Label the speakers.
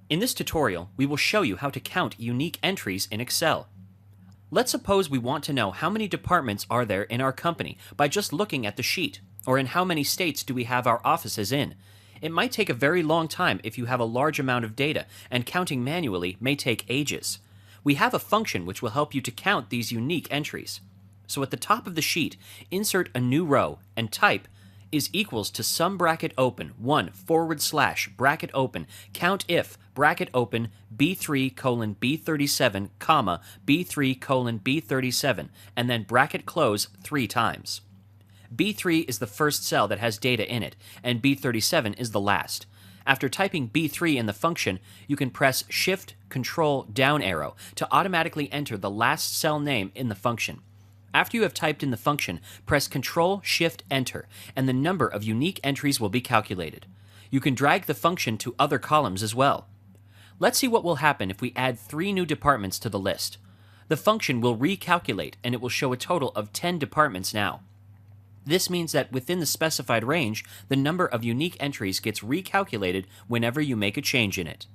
Speaker 1: In this tutorial, we will show you how to count unique entries in Excel. Let's suppose we want to know how many departments are there in our company by just looking at the sheet, or in how many states do we have our offices in. It might take a very long time if you have a large amount of data, and counting manually may take ages. We have a function which will help you to count these unique entries. So at the top of the sheet, insert a new row and type is equals to sum bracket open 1 / bracket open count if bracket open B3 colon B37 comma B3 colon B37 and then bracket close 3 times. B3 is the first cell that has data in it, and B37 is the last. After typing B3 in the function, you can press Shift Control down arrow to automatically enter the last cell name in the function. After you have typed in the function, press Control Shift Enter, and the number of unique entries will be calculated. You can drag the function to other columns as well. Let's see what will happen if we add 3 new departments to the list. The function will recalculate, and it will show a total of 10 departments now. This means that within the specified range, the number of unique entries gets recalculated whenever you make a change in it.